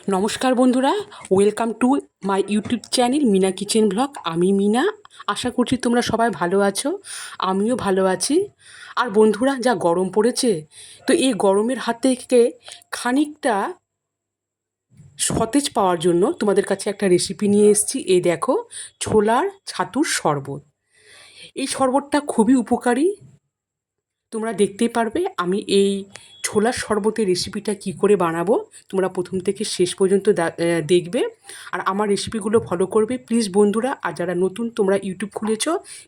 নমস্কার বন্ধুরা, welcome to my YouTube channel Mina kitchen blog. আমি মিনা। আশা করছি তোমরা সবাই ভালো আছো, আমিও ভালো আছি। আর বন্ধুরা, যা গরম পড়েছে, তো এই গরমের হাত থেকে খানিকটা সতেজ পাওয়ার জন্য তোমাদের কাছে একটা রেসিপি নিয়ে এসেছি। এই দেখো, ছোলার ছাতুর শরবত। এই শরবতটা খুবই উপকারী, তোমরা দেখতেই পারবে। আমি এই ছোলার শরবতের রেসিপিটা কি করে বানাবো তোমরা প্রথম থেকে শেষ পর্যন্ত দেখবে, আর আমার রেসিপিগুলো ফলো করবে প্লিজ বন্ধুরা। আর যারা নতুন তোমরা ইউটিউব খুলেছ,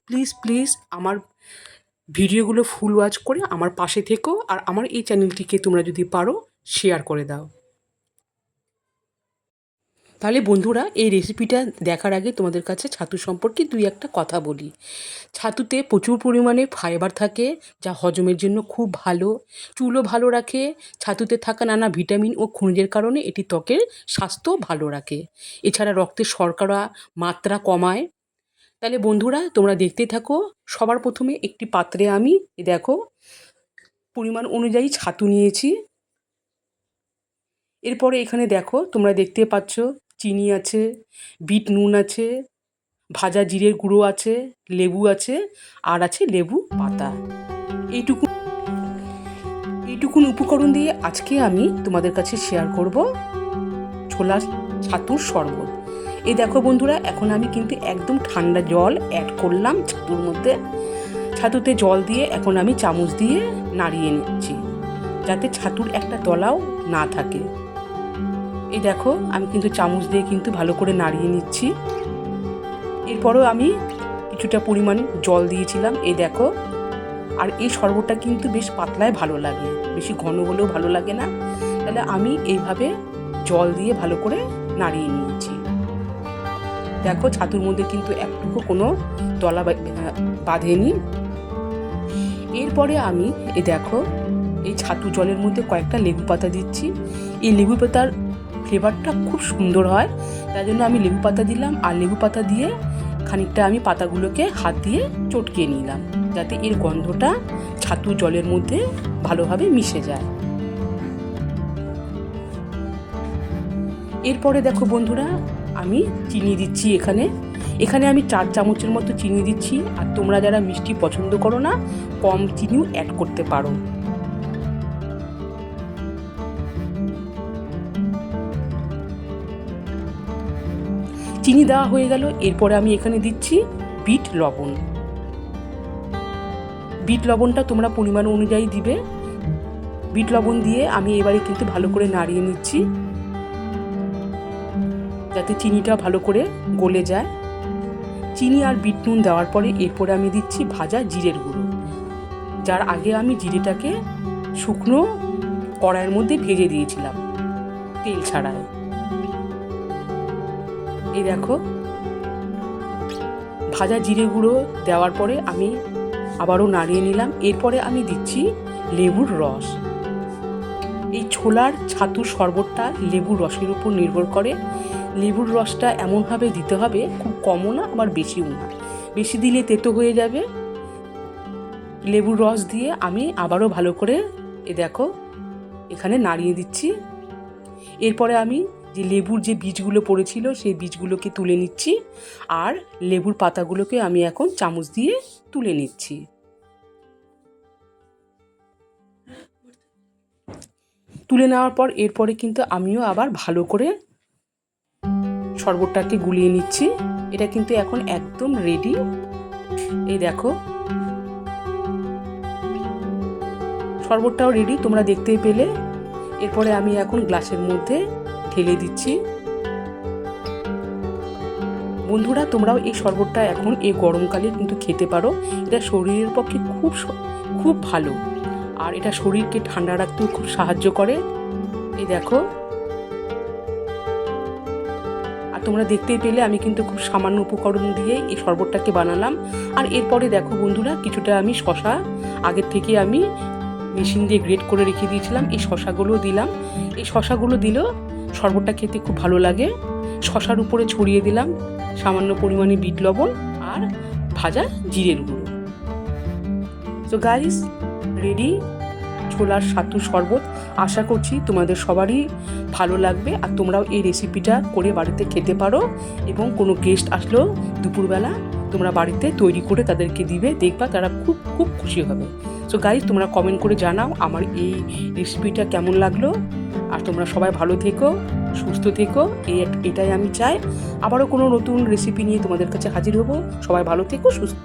প্লিজ প্লিজ আমার ভিডিওগুলো ফুল ওয়াচ করে আমার পাশে থেকো, আর আমার এই চ্যানেলটিকে তোমরা যদি পারো শেয়ার করে দাও। তাহলে বন্ধুরা, এই রেসিপিটা দেখার আগে তোমাদের কাছে ছাতু সম্পর্কে দুই একটা কথা বলি। ছাতুতে প্রচুর পরিমাণে ফাইবার থাকে, যা হজমের জন্য খুব ভালো, চুলও ভালো রাখে। ছাতুতে থাকা নানা ভিটামিন ও খনিজের কারণে এটি ত্বকের স্বাস্থ্য ভালো রাখে। এছাড়া রক্তে শর্করা মাত্রা কমায়। তাহলে বন্ধুরা, তোমরা দেখতে থাকো। সবার প্রথমে একটি পাত্রে আমি দেখো পরিমাণ অনুযায়ী ছাতু নিয়েছি। এরপরে এখানে দেখো, তোমরা দেখতে পাচ্ছ চিনি আছে, বিট নুন আছে, ভাজা জিরের গুঁড়ো আছে, লেবু আছে, আর আছে লেবু পাতা। এইটুকুন উপকরণ দিয়ে আজকে আমি তোমাদের কাছে শেয়ার করব ছোলার ছাতুর শরবত। এই দেখো বন্ধুরা, এখন আমি কিন্তু একদম ঠান্ডা জল অ্যাড করলাম ছাতুর মধ্যে। ছাতুতে জল দিয়ে এখন আমি চামচ দিয়ে নাড়িয়ে নিচ্ছি, যাতে ছাতুর একটা দলাও না থাকে। এই দেখো, আমি কিন্তু চামচ দিয়ে কিন্তু ভালো করে নাড়িয়ে নিচ্ছি। এরপরও আমি কিছুটা পরিমাণ জল দিয়েছিলাম, এই দেখো। আর এই শরবতটা কিন্তু বেশ পাতলায় ভালো লাগে, বেশি ঘন হলেও ভালো লাগে না। তাহলে আমি এইভাবে জল দিয়ে ভালো করে নাড়িয়ে নিয়েছি। দেখো, ছাতুর মধ্যে কিন্তু একটুকু কোনো দলা বাঁধেনি। এরপরে আমি দেখো, এই ছাতু জলের মধ্যে কয়েকটা লেবু পাতা দিচ্ছি। এই লেবু পাতার ফ্লেভারটা খুব সুন্দর হয়, তাই জন্য আমি লেবু পাতা দিলাম। আর লেবু পাতা দিয়ে খানিকটা আমি পাতাগুলোকে হাত দিয়ে চটকিয়ে নিলাম, যাতে এর গন্ধটা ছাতু জলের মধ্যে ভালোভাবে মিশে যায়। এরপরে দেখো বন্ধুরা, আমি চিনি দিচ্ছি। এখানে আমি 4 চামচের মতো চিনি দিচ্ছি। আর তোমরা যারা মিষ্টি পছন্দ করো না, কম চিনিও অ্যাড করতে পারো। চিনি দেওয়া হয়ে গেল। এরপরে আমি এখানে দিচ্ছি বিট লবণ। বিট লবণটা তোমরা পরিমাণ অনুযায়ী দিবে। বিট লবণ দিয়ে আমি এবারে কিন্তু ভালো করে নাড়িয়ে নিচ্ছি, যাতে চিনিটা ভালো করে গলে যায়। চিনি আর বিট নুন দেওয়ার পরে এরপরে আমি দিচ্ছি ভাজা জিরের গুঁড়ো, যার আগে আমি জিরেটাকে শুকনো কড়াইয়ের মধ্যে ভেজে দিয়েছিলাম তেল ছাড়ায়। এই দেখো, ভাজা জিরে গুঁড়ো দেওয়ার পরে আমি আবারও নাড়িয়ে নিলাম। এরপরে আমি দিচ্ছি লেবুর রস। এই ছোলার ছাতুর শরবতটা লেবুর রসের উপর নির্ভর করে। লেবুর রসটা এমনভাবে দিতে হবে, খুব কমও না আবার বেশিও না, বেশি দিলে তেতো হয়ে যাবে। লেবুর রস দিয়ে আমি আবারও ভালো করে দেখো এখানে নাড়িয়ে দিচ্ছি। এরপরে আমি যে লেবুর যে বীজগুলো পড়েছিল সেই বীজগুলোকে তুলে নিচ্ছি, আর লেবুর পাতাগুলোকে আমি এখন চামচ দিয়ে তুলে নিচ্ছি। তুলে নেওয়ার পর এরপরে কিন্তু আমিও আবার ভালো করে শরবতটাকে গুলিয়ে নিচ্ছি। এটা কিন্তু এখন একদম রেডি। এই দেখো, শরবতটাও রেডি, তোমরা দেখতেই পেলে। এরপরে আমি এখন গ্লাসের মধ্যে ঢেলে দিচ্ছি। বন্ধুরা, তোমরাও এই শরবতটা এখন এই গরমকালে কিন্তু খেতে পারো। এটা শরীরের পক্ষে খুব ভালো, আর এটা শরীরকে ঠান্ডা রাখতেও খুব সাহায্য করে। এই দেখো, আর তোমরা দেখতেই পেলে আমি কিন্তু খুব সামান্য উপকরণ দিয়ে এই শরবতটাকে বানালাম। আর এরপরে দেখো বন্ধুরা, কিছুটা আমি শশা আগের থেকে আমি মেশিন দিয়ে গ্রেট করে রেখে দিয়েছিলাম, এই শশাগুলো দিলাম। এই শশাগুলো দিলেও শরবতটা খেতে খুব ভালো লাগে। শশার উপরে ছড়িয়ে দিলাম সামান্য পরিমাণে বিট লবণ আর ভাজা জিরের গুঁড়ো। সো গাইস, রেডি ছোলার ছাতুর শরবত। আশা করছি তোমাদের সবারই ভালো লাগবে আর তোমরাও এই রেসিপিটা করে বাড়িতে খেতে পারো, এবং কোনো গেস্ট আসলেও দুপুরবেলা তোমরা বাড়িতে তৈরি করে তাদেরকে দিবে, দেখবা তারা খুব খুব খুশি হবে। সো গাইজ, তোমরা কমেন্ট করে জানাও আমার এই রেসিপিটা কেমন লাগলো। আর তোমরা সবাই ভালো থেকো, সুস্থ থেকো, এটাই আমি চাই। আবারও কোনো নতুন রেসিপি নিয়ে তোমাদের কাছে হাজির হব। সবাই ভালো থেকো, সুস্থ।